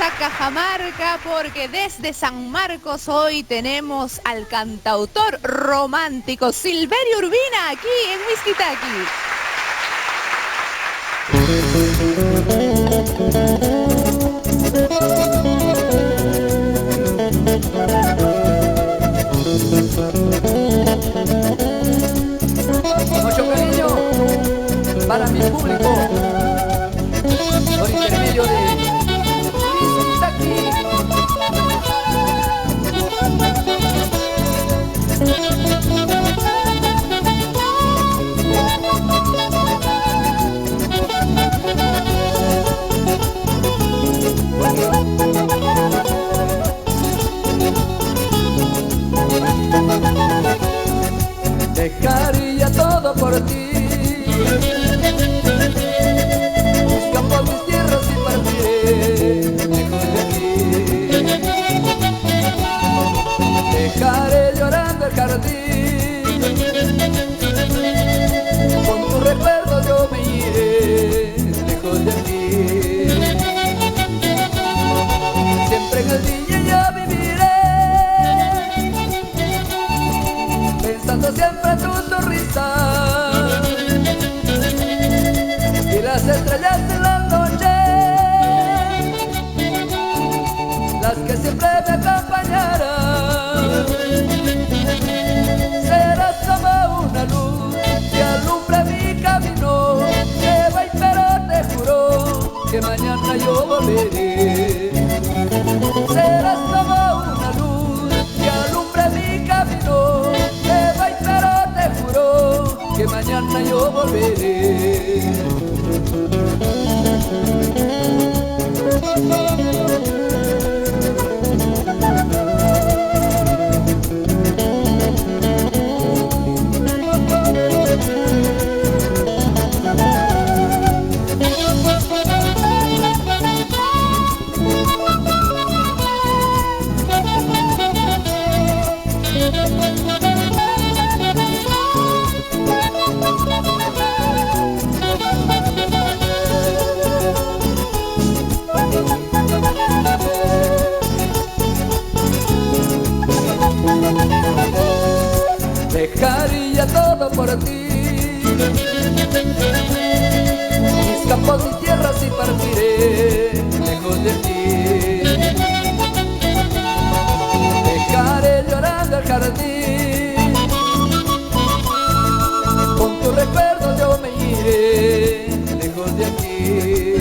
a Cajamarca porque desde San Marcos hoy tenemos al cantautor romántico Silverio Urbina aquí en Whisky-Taki. Mucho cariño para mi público por intermedio de Whisky-Taki. Dejaría todo por ti, mis campos, mis tierras y partiré lejos de aquí. Dejaré llorando el jardín, con tu recuerdo yo me iré lejos de aquí. Siempre en el día yo viviré, pensando siempre en tu sonrisa y las estrellas en la noche, las que siempre me acompañarán. Serás como una luz que alumbra mi camino, que voy pero te juro que mañana yo volveré. Serás como una luz que alumbra mi camino, que voy pero te juro que mañana yo volveré. Dejaría todo por ti, mis campos, mis tierras y partiré lejos de ti. Dejaré llorando el jardín, con tu recuerdo yo me iré lejos de aquí.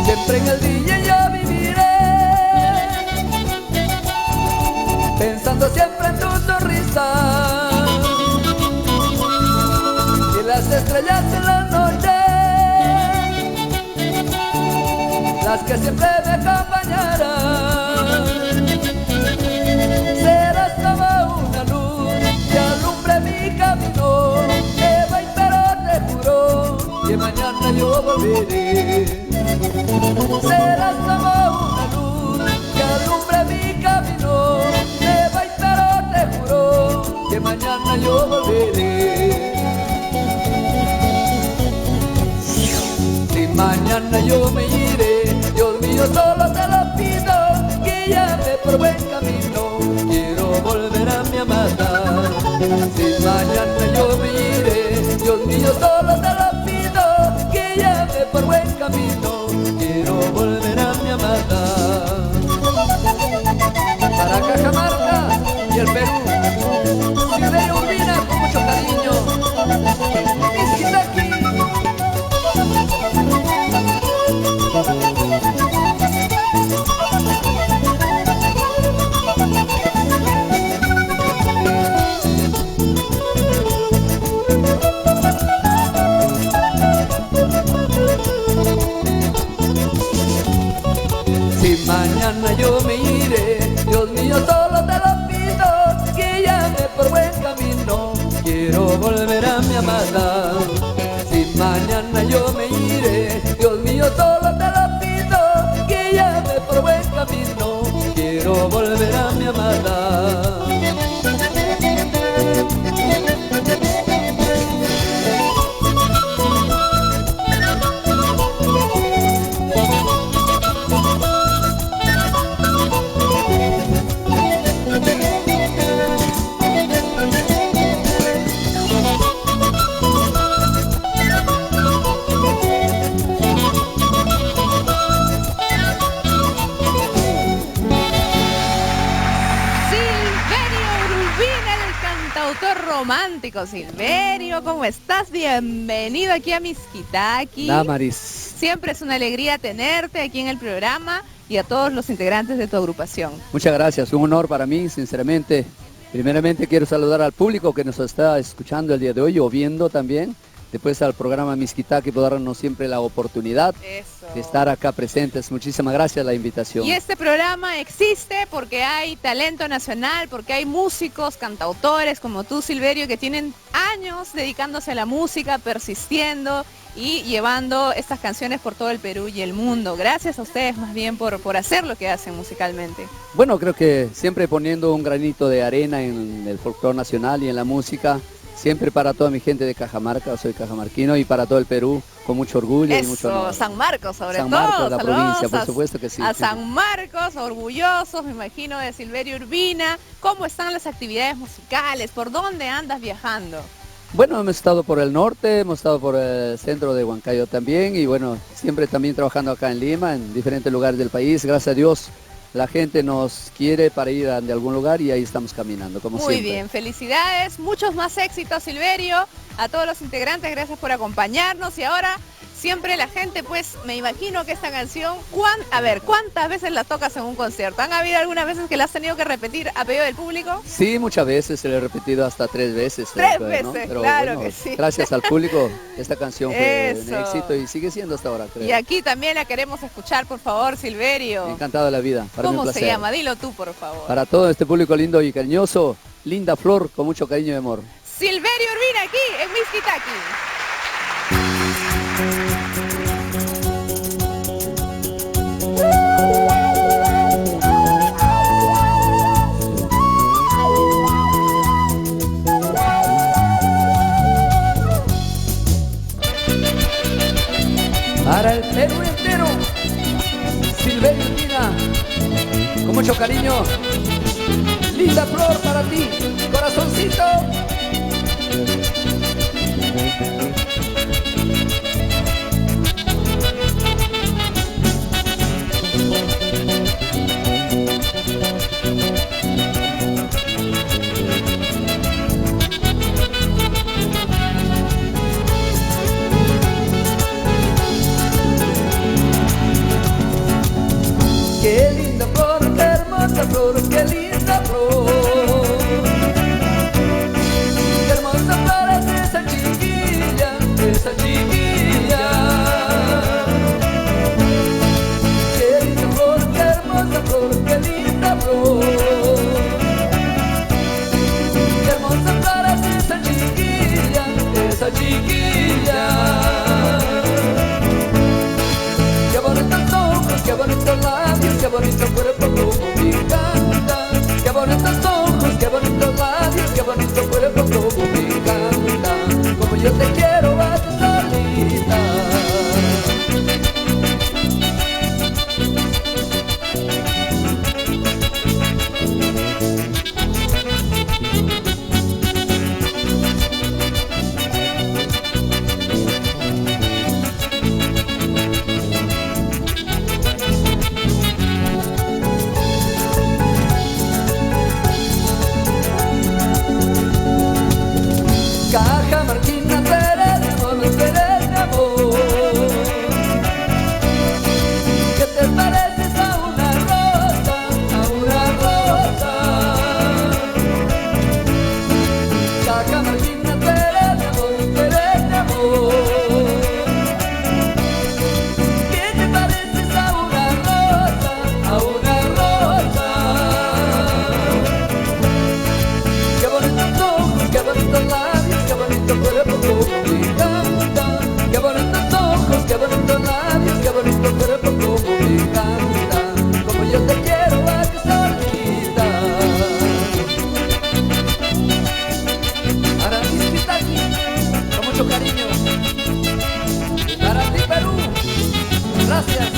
Siempre en el día yo viviré, pensando siempre en tu sonrisa y las estrellas en la noche, las que siempre me acompañarán. Serás como una luz que alumbre mi camino, que voy pero te juro que mañana yo volveré. Serás como una luz que alumbre mi camino, te juro que mañana yo volveré. Si mañana yo me iré, Dios mío, solo te lo pido, guíame por buen camino, quiero volver a mi amada. Si mañana yo me iré, Dios mío, solo te lo pido, guíame por buen camino, quiero volver a mi amada. Para Cajamarca y el Perú, Silverio Urbina con mucho cariño. Whisky-Taki. Si mañana yo me iré, Dios mío, solo te lo pido, guíame por buen camino, quiero volver a mi amada. Si mañana yo me iré, Dios mío, solo te lo pido, guíame por buen camino, quiero volver a mi amada. romántico Silverio, ¿cómo estás? Bienvenido aquí a Miskitaki. Damaris. Siempre es una alegría tenerte aquí en el programa y a todos los integrantes de tu agrupación. Muchas gracias, un honor para mí, sinceramente. Primeramente quiero saludar al público que nos está escuchando el día de hoy o viendo también. Después al programa Miskitaki por darnos siempre la oportunidad de estar acá presentes. Muchísimas gracias la invitación. Y este programa existe porque hay talento nacional, porque hay músicos, cantautores como tú, Silverio, que tienen años dedicándose a la música, persistiendo y llevando estas canciones por todo el Perú y el mundo. Gracias a ustedes más bien por hacer lo que hacen musicalmente. Bueno, creo que siempre poniendo un granito de arena en el folclore nacional y en la música. Siempre para toda mi gente de Cajamarca, soy cajamarquino, y para todo el Perú, con mucho orgullo y mucho honor. San Marcos sobre todo. San Marcos, la provincia, por supuesto que sí. A San Marcos, orgullosos, me imagino, de Silverio Urbina. ¿Cómo están las actividades musicales? ¿Por dónde andas viajando? Bueno, hemos estado por el norte, hemos estado por el centro de Huancayo también, y bueno, siempre también trabajando acá en Lima, en diferentes lugares del país. Gracias a Dios, la gente nos quiere para ir de algún lugar y ahí estamos caminando, como siempre. Muy bien, felicidades, muchos más éxitos, Silverio, a todos los integrantes, gracias por acompañarnos. Y ahora, siempre la gente, pues, me imagino que esta canción, ¿cuántas veces la tocas en un concierto? ¿Han habido algunas veces que la has tenido que repetir a pedido del público? Sí, muchas veces, se le he repetido hasta 3 veces. Tres veces, ¿no? Pero claro bueno, que sí. Gracias al público, esta canción fue un éxito y sigue siendo hasta ahora, creo. Y aquí también la queremos escuchar, por favor, Silverio. Encantado de la vida, para mí un ¿Cómo placer. se llama? Dilo tú, por favor. Para todo este público lindo y cariñoso, Linda Flor, con mucho cariño y amor. Silverio Urbina aquí en Miskitaki. Para el Perú entero, Silverio Urbina, con mucho cariño, Linda Flor para ti, corazoncito. Qué linda flor, qué hermosa flor, qué linda flor. Qué hermosa flor es esa chiquilla, esa chiquilla. Qué linda flor, qué hermosa flor, qué linda flor. Qué hermosa flor es esa chiquilla, esa chiquilla. Qué bonitos ojos, qué bonitos labios, qué bonito cuerpo como me encanta. Qué bonitos ojos, qué bonitos labios, qué bonito cuerpo como me encanta. Como yo te quiero a tu solita. Cajamarquina, tú eres mi amor. ¿Qué te pareces a una rosa, a una rosa? Cajamarquina, tú eres mi amor, tú eres mi amor. ¿Qué te pareces a una rosa, a una rosa? Qué bonitos ojos, qué bonitos labios, qué bonito cuerpo como me encanta. Qué bonitos ojos, qué bonitos labios, qué bonito cuerpo como me encanta. Como yo te quiero a tu solita. Para Miskitaki, con mucho cariño. Para ti, Perú. Gracias.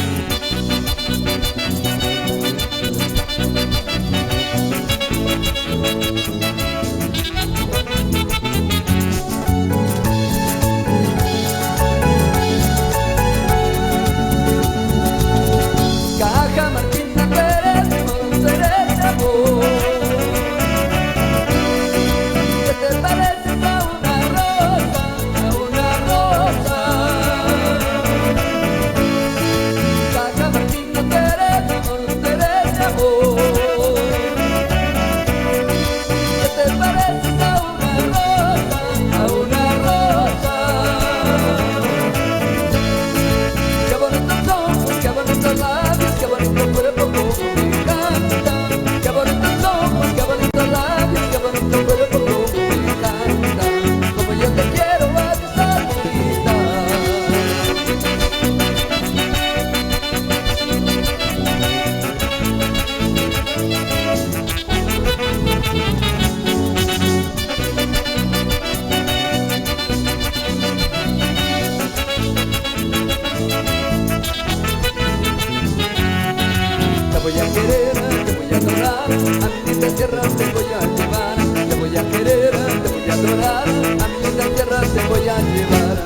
voy a querer, te voy a adorar, a mi linda tierra te voy a llevar. Te voy a querer, te voy a adorar, a mi linda tierra te voy a llevar.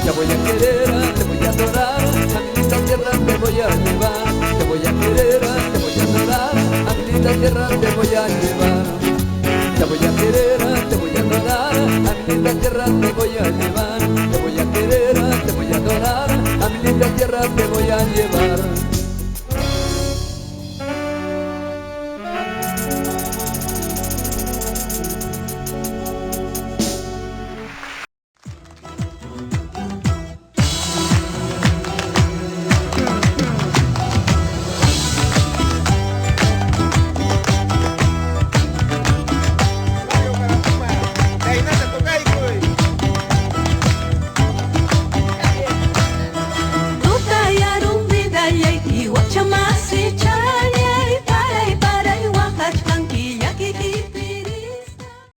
Te voy a querer, te voy a adorar, a mi linda tierra te voy a llevar. Te voy a querer, te voy a adorar, a mi linda tierra te voy a llevar. Te voy a querer, te voy a adorar, a mi linda tierra te voy a llevar. Te voy a querer, te voy a adorar, a mi linda tierra te voy a llevar.